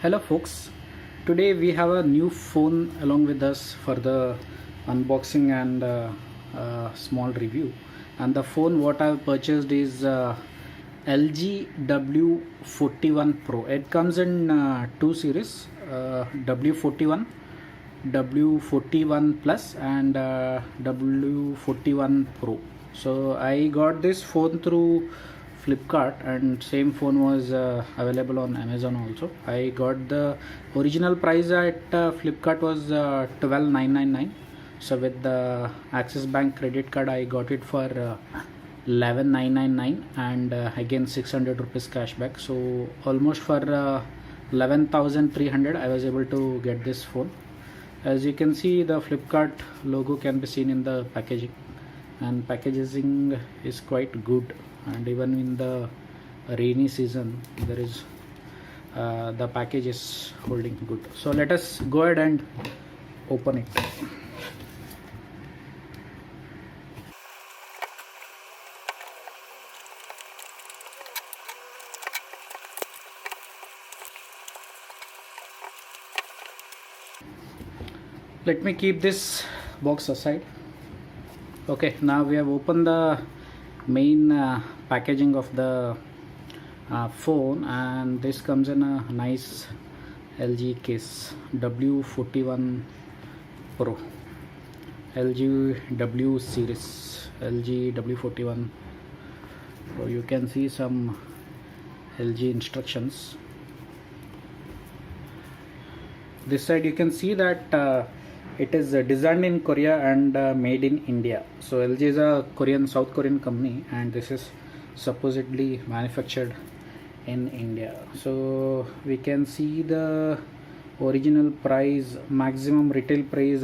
Hello folks, today we have a new phone along with us for the unboxing and small review. And the phone what I've purchased is LG W41 Pro. It comes in two series, W41, W41 Plus and W41 Pro. So I got this phone through Flipkart, and same phone was available on Amazon also. I got the original price at Flipkart was 12,999. So with the Axis Bank credit card I got it for 11,999, and again 600 rupees cashback. So almost for 11,300 I was able to get this phone. As you can see, the Flipkart logo can be seen in the packaging, and packaging is quite good, and even in the rainy season there is the package is holding good. So let us go ahead and open it. Let me keep this box aside. Okay, now we have opened the main packaging of the phone, and this comes in a nice LG case. W41 Pro, LG W series, LG W41 Pro. You can see some LG instructions. This side you can see that it is designed in Korea and made in India. So LG is a South Korean company, and this is supposedly manufactured in India. So we can see the original price, maximum retail price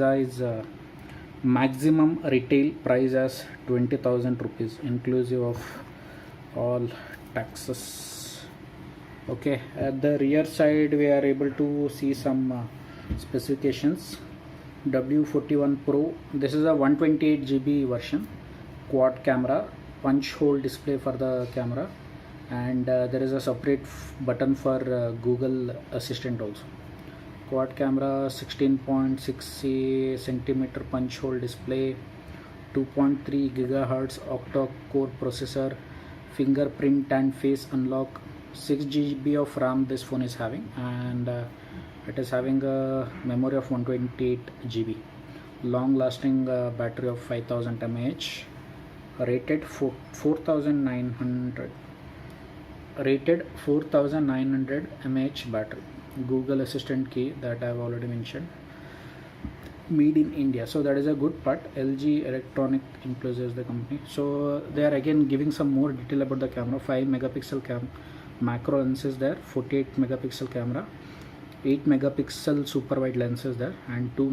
as 20,000 rupees inclusive of all taxes. Okay, at the rear side we are able to see some specifications. W41 Pro, this is a 128 GB version, quad camera, punch hole display for the camera, and there is a separate button for Google Assistant also. Quad camera, 16.6 centimeter punch hole display, 2.3 gigahertz octa core processor, fingerprint and face unlock, 6 GB of RAM this phone is having, and it is having a memory of 128 GB, long lasting battery of 5000 mAh, rated 4900 mAh battery, Google Assistant key that I have already mentioned, made in India. So that is a good part. LG Electronic includes the company. So they are again giving some more detail about the camera. 5 megapixel macro lens is there, 48 megapixel camera, 8 megapixel super wide lens is there, and 2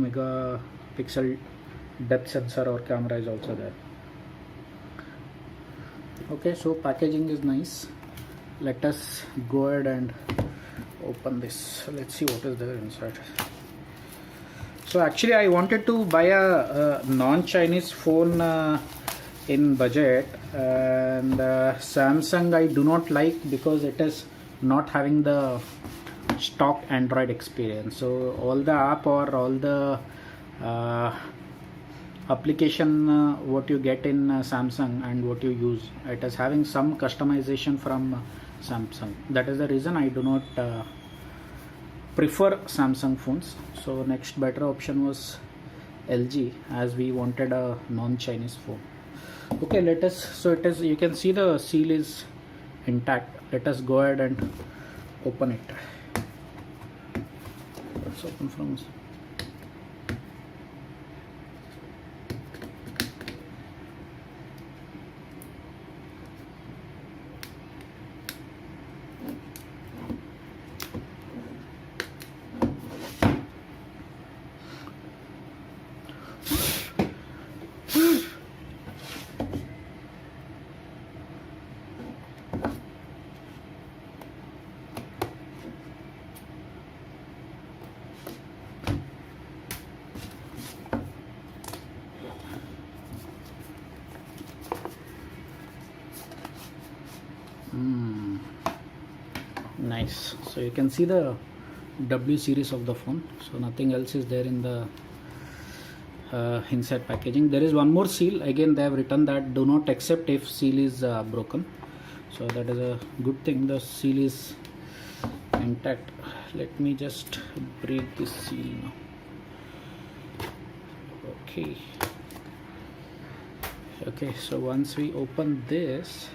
megapixel depth sensor or camera is also there. Okay, so packaging is nice. Let us go ahead and open this. Let's see what is there inside. So actually I wanted to buy a non-Chinese phone in budget, and Samsung I do not like because it is not having the stock Android experience. So all the app or all the application what you get in Samsung and what you use, it is having some customization from Samsung. That is the reason I do not prefer Samsung phones. So next better option was LG, as we wanted a non-Chinese phone. Okay, let us, so it is, you can see the seal is intact. Let us go ahead and open it. Let's open from this. Nice. So you can see the W series of the phone, so nothing else is there in the inside packaging. There is one more seal, again they have written that do not accept if seal is broken, so that is a good thing. The seal is intact. Let me just break this seal now. Okay, so once we open this,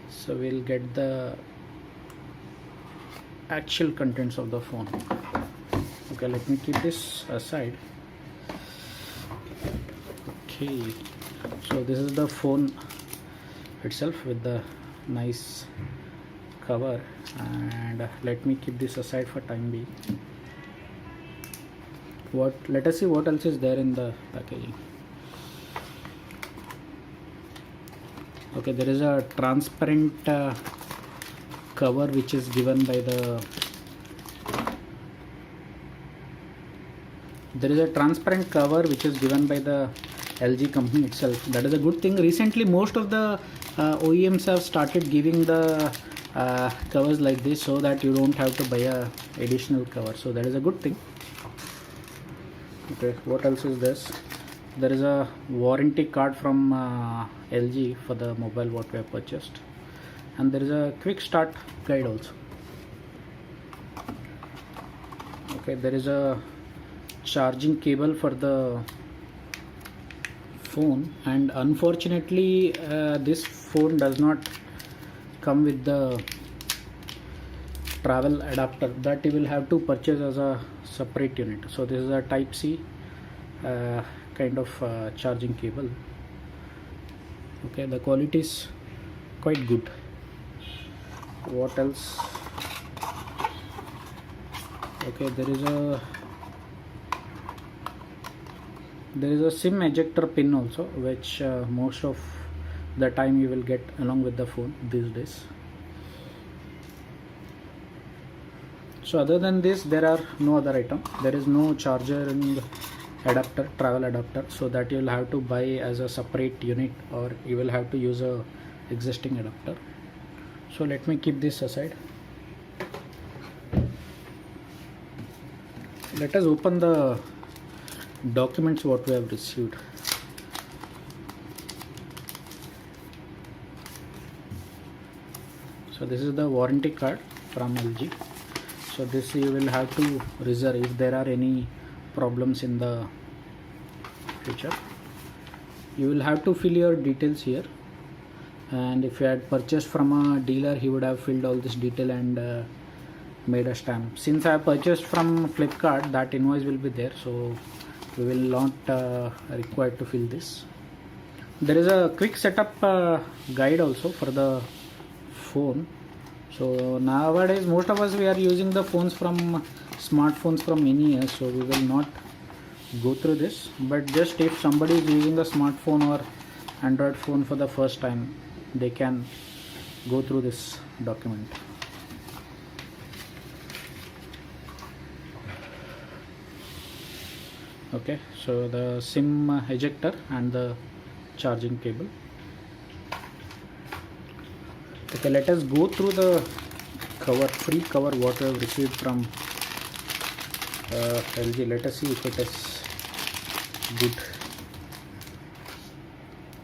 so we'll get the actual contents of the phone. Okay, let me keep this aside. Okay, so this is the phone itself with the nice cover, and let me keep this aside for time being. Let us see what else is there in the packaging. Okay, there is a transparent cover which is given by the LG company itself. That is a good thing. Recently most of the OEMs have started giving the covers like this, so that you don't have to buy a additional cover, so that is a good thing. Okay, what else is this? There is a warranty card from LG for the mobile what we have purchased, and there is a quick start guide also. Okay, there is a charging cable for the phone, and unfortunately this phone does not come with the travel adapter, that you will have to purchase as a separate unit. So this is a type C kind of charging cable. Okay, the quality is quite good. What else? Okay, there is a SIM ejector pin also, which most of the time you will get along with the phone these days. So other than this, there are no other item. There is no charger and adapter, travel adapter, so that you will have to buy as a separate unit, or you will have to use a existing adapter. So let me keep this aside. Let us open the documents what we have received. So this is the warranty card from LG. So this you will have to reserve if there are any problems in the future. You will have to fill your details here, and if you had purchased from a dealer, he would have filled all this detail and made a stamp. Since I have purchased from Flipkart, that invoice will be there, so we will not required to fill this. There is a quick setup guide also for the phone. So nowadays most of us we are using the phones from smartphones from many years, so we will not go through this, but just if somebody is using a smartphone or Android phone for the first time, they can go through this document. Okay, so the SIM ejector and the charging cable. Okay, let us go through the cover, free cover what we have received from LG. Let us see if it is good.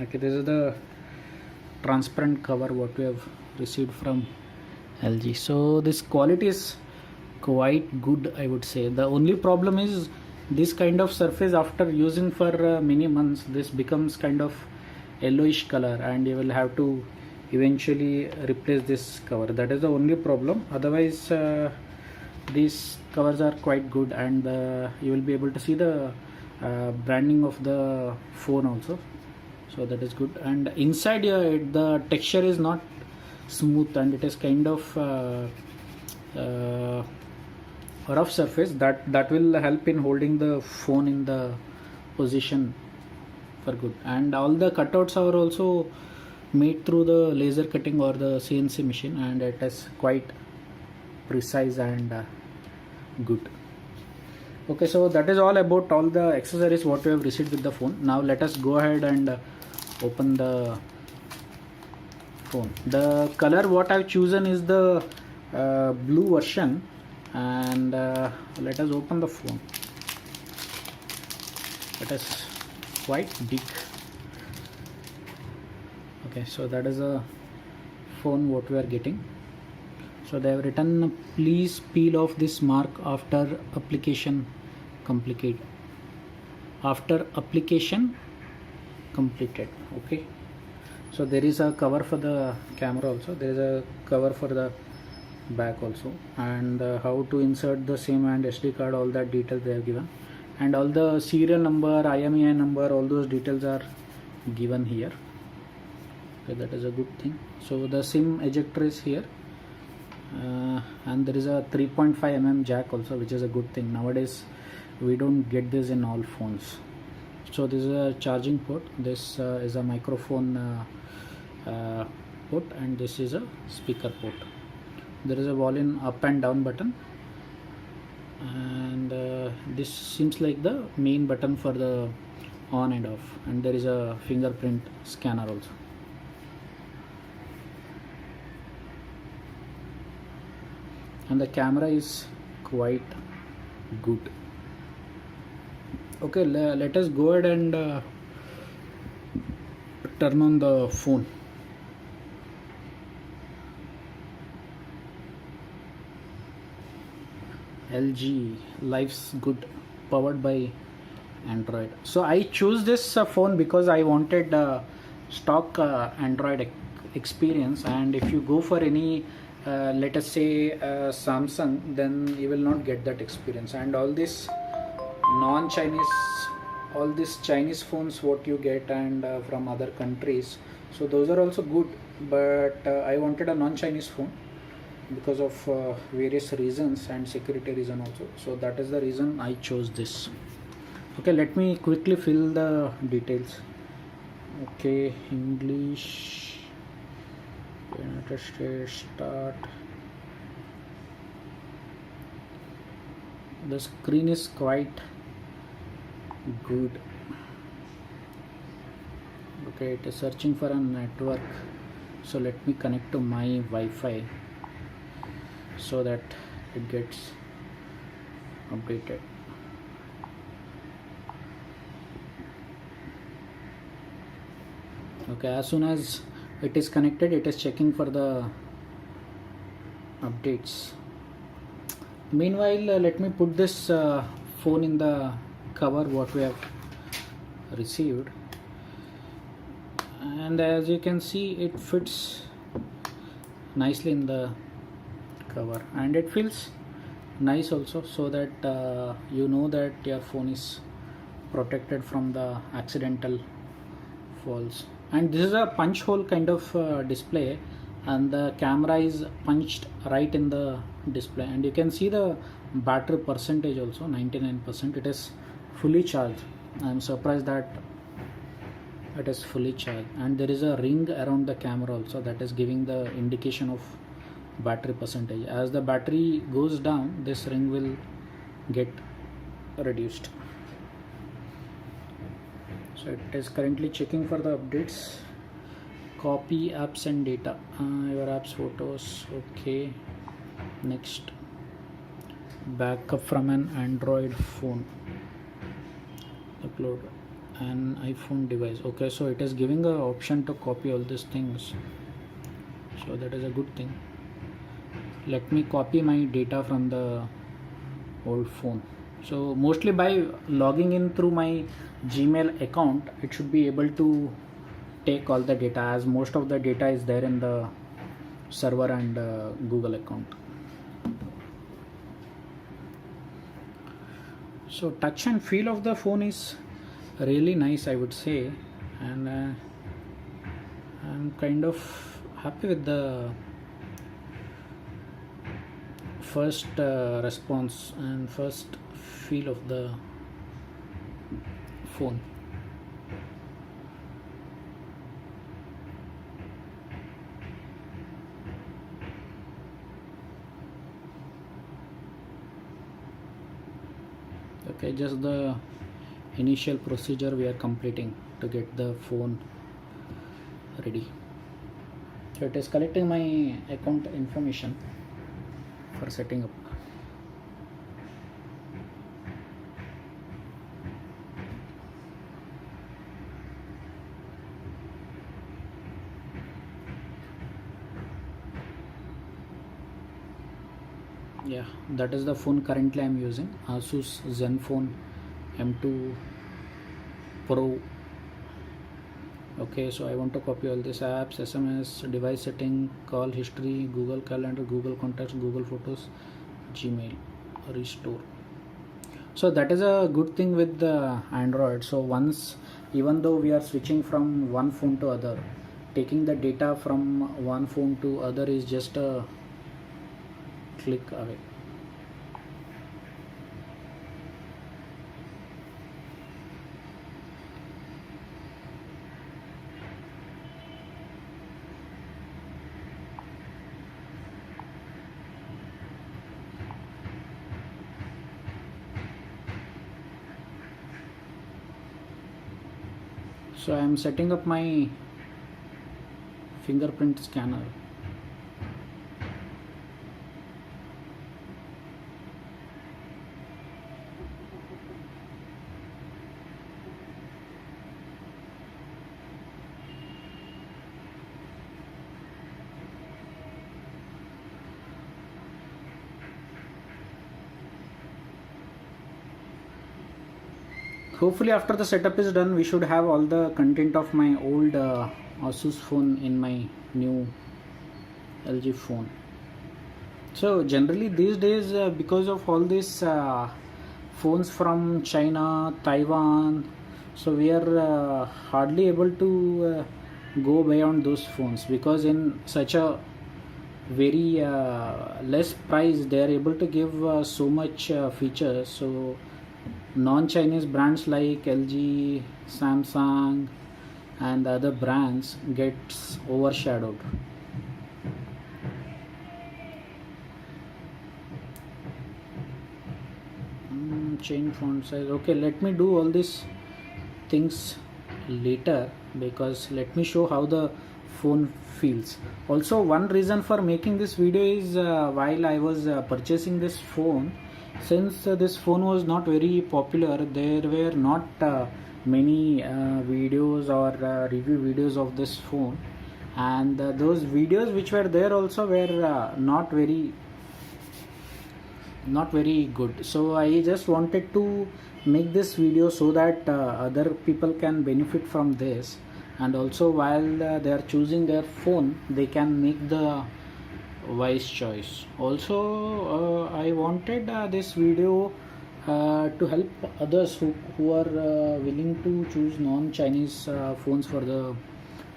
Okay, this is the transparent cover what we have received from LG. So this quality is quite good, I would say. The only problem is this kind of surface, after using for many months, this becomes kind of yellowish color, and you will have to eventually replace this cover. That is the only problem. Otherwise these covers are quite good, and you will be able to see the branding of the phone also, so that is good. And inside here the texture is not smooth, and it is kind of rough surface that will help in holding the phone in the position for good. And all the cutouts are also made through the laser cutting or the CNC machine, and it is quite precise and good. Okay, so that is all about all the accessories what we have received with the phone. Now let us go ahead and open the phone. The color what I've chosen is the blue version, And let us open the phone. It is quite big. Okay, so that is a phone what we are getting. So they have written, please peel off this mark after application completed. After application completed. Okay, so there is a cover for the camera also, there is a cover for the back also, and how to insert the SIM and SD card, all that details they have given, and all the serial number, IMEI number, all those details are given here. Okay, that is a good thing. So the SIM ejector is here, and there is a 3.5 mm jack also, which is a good thing. Nowadays we don't get this in all phones. So this is a charging port, this is a microphone port, and this is a speaker port. There is a volume up and down button, and this seems like the main button for the on and off, and there is a fingerprint scanner also. And the camera is quite good. Okay, let us go ahead and turn on the phone. LG Life's Good, powered by Android. So I choose this phone because I wanted stock Android experience, and if you go for any let us say Samsung, then you will not get that experience. And all this non-Chinese, all these Chinese phones what you get, and from other countries, so those are also good, but I wanted a non-Chinese phone because of various reasons and security reason also. So that is the reason I chose this. Okay, let me quickly fill the details. Okay, English, United States, start. The screen is quite good. Okay, it is searching for a network, so let me connect to my Wi-Fi so that it gets updated. Okay, as soon as it is connected, it is checking for the updates. Meanwhile, let me put this phone in the cover what we have received, and as you can see, it fits nicely in the cover, and it feels nice also, so that you know that your phone is protected from the accidental falls. And this is a punch hole kind of display, and the camera is punched right in the display, and you can see the battery percentage also, 99%. It is fully charged. I am surprised that it is fully charged, and there is a ring around the camera also that is giving the indication of battery percentage. As the battery goes down, this ring will get reduced. So it is currently checking for the updates. Copy apps and data, your apps, photos. Okay, next, backup from an Android phone, upload an iPhone device. Okay, so it is giving an option to copy all these things, so that is a good thing. Let me copy my data from the old phone. So mostly by logging in through my Gmail account, it should be able to take all the data, as most of the data is there in the server and Google account. So touch and feel of the phone is really nice, I would say, and I'm kind of happy with the first response and first feel of the phone. Okay, just the initial procedure we are completing to get the phone ready. So it is collecting my account information for setting up. Yeah, that is the phone currently I'm using, Asus Zenfone M2 Pro. Okay, so I want to copy all these apps: SMS, device setting, call history, Google Calendar, Google Contacts, Google Photos, Gmail, restore. So that is a good thing with the Android. So once, even though we are switching from one phone to other, taking the data from one phone to other is just a click away. So I am setting up my fingerprint scanner. Hopefully after the setup is done, we should have all the content of my old Asus phone in my new LG phone. So generally these days, because of all these phones from China, Taiwan, so we are hardly able to go beyond those phones, because in such a very less price they are able to give so much features. So non-Chinese brands like LG, Samsung and other brands gets overshadowed. Change font size. Okay, let me do all these things later, because let me show how the phone feels. Also, one reason for making this video is while I was purchasing this phone, since this phone was not very popular, there were not many videos or review videos of this phone, and those videos which were there also were not very good. So I just wanted to make this video so that other people can benefit from this, and also while they are choosing their phone, they can make the wise choice. Also I wanted this video to help others who are willing to choose non-Chinese phones for the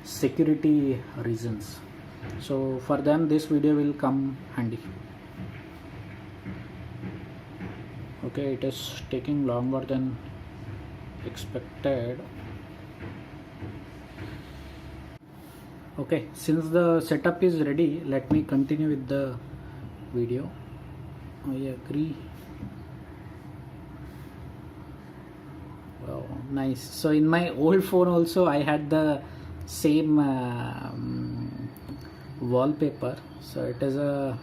security reasons. So for them this video will come handy. Okay, it is taking longer than expected. Okay, since the setup is ready, let me continue with the video. I agree. Wow, nice. So in my old phone also I had the same wallpaper, so it is a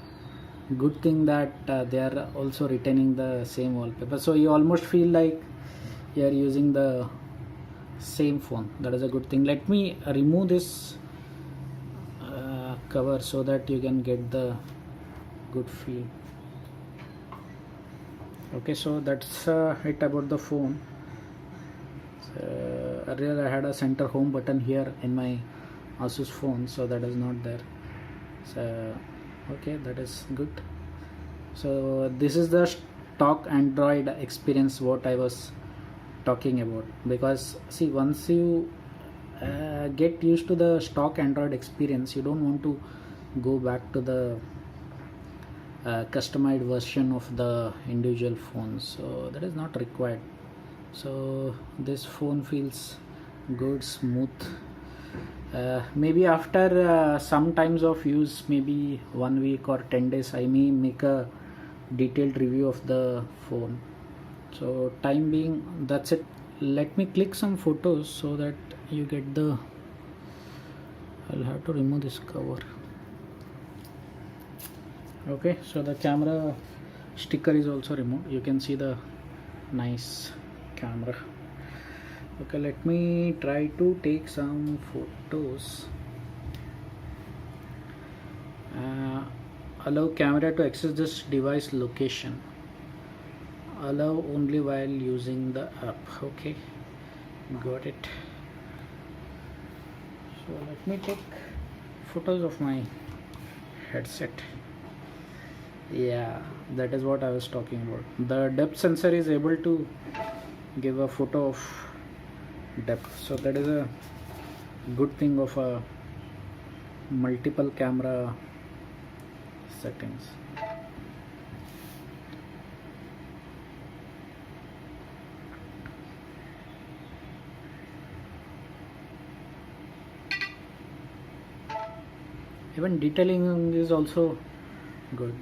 good thing that they are also retaining the same wallpaper, so you almost feel like you are using the same phone. That is a good thing. Let me remove this cover so that you can get the good feel. Okay, so that's it about the phone. Earlier I had a center home button here in my Asus phone, so that is not there. So okay, that is good. So this is the stock Android experience what I was talking about, because see, once you get used to the stock Android experience, you don't want to go back to the customized version of the individual phones, so that is not required. So this phone feels good, smooth. Maybe after some times of use, maybe 1 week or 10 days, I may make a detailed review of the phone. So time being, that's it. Let me click some photos so that you get the, I'll have to remove this cover. Okay, so the camera sticker is also removed. You can see the nice camera. Okay, let me try to take some photos. allow camera to access this device location, allow only while using the app. Okay, got it. So let me take photos of my headset. Yeah, that is what I was talking about. The depth sensor is able to give a photo of depth, so that is a good thing of a multiple camera settings. Even detailing is also good.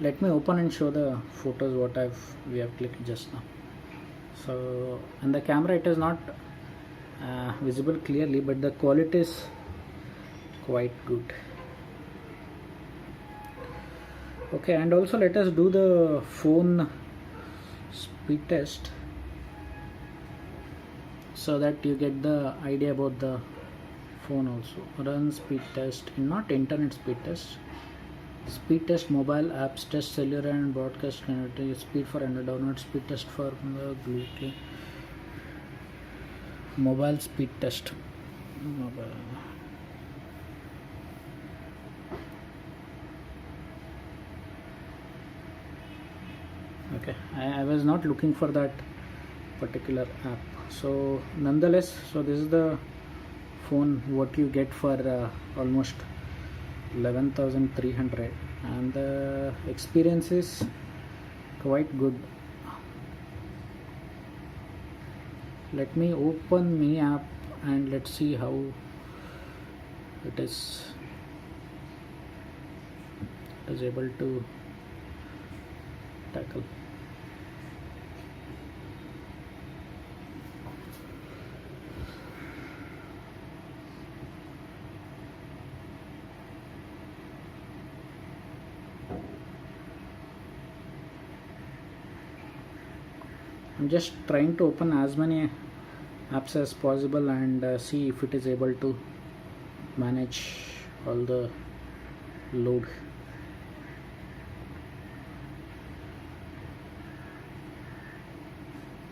Let me open and show the photos what we have clicked just now. So in the camera it is not visible clearly, but the quality is quite good. Okay, and also let us do the phone speed test so that you get the idea about the phone also. Run speed test, not internet speed test. Speed test mobile apps, test cellular and broadcast connectivity, speed for Android, download speed test for the Bluetooth. Mobile speed test. Mobile. Okay, I was not looking for that particular app. So nonetheless, so this is the phone what you get for almost 11,300, and the experience is quite good. Let me open Mini app and let's see how it is able to tackle. I'm just trying to open as many apps as possible and see if it is able to manage all the load.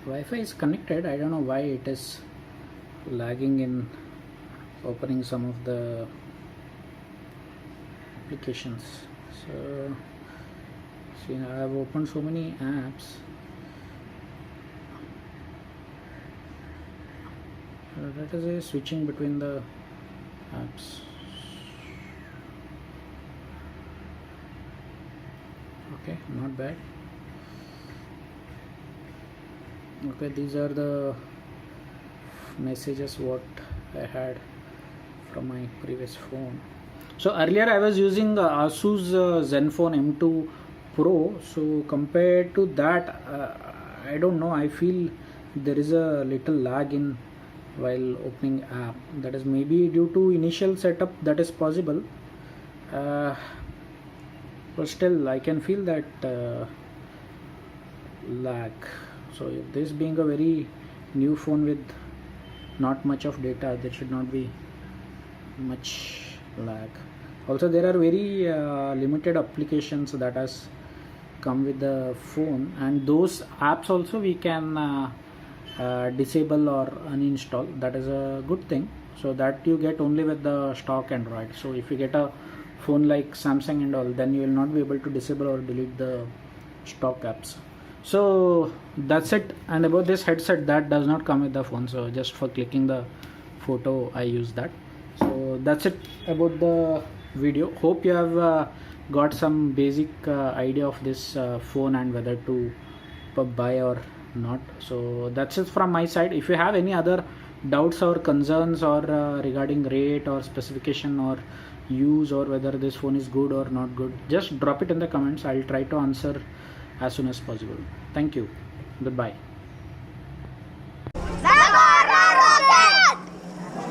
Wi-Fi is connected. I don't know why it is lagging in opening some of the applications. So see, I have opened so many apps. That is a switching between the apps. Okay, not bad. Okay, these are the messages what I had from my previous phone. So earlier I was using Asus Zenfone M2 Pro. So compared to that, I don't know, I feel there is a little lag in while opening app. That is maybe due to initial setup, that is possible, but still I can feel that lag. So this being a very new phone with not much of data, there should not be much lag. Also there are very limited applications that has come with the phone, and those apps also we can disable or uninstall. That is a good thing, so that you get only with the stock Android. So if you get a phone like Samsung and all, then you will not be able to disable or delete the stock apps. So that's it. And about this headset, that does not come with the phone, so just for clicking the photo I use that. So that's it about the video. Hope you have got some basic idea of this phone and whether to buy or not. So that's it from my side. If you have any other doubts or concerns or regarding rate or specification or use, or whether this phone is good or not good, just drop it in the comments. I'll try to answer as soon as possible. Thank you. Goodbye.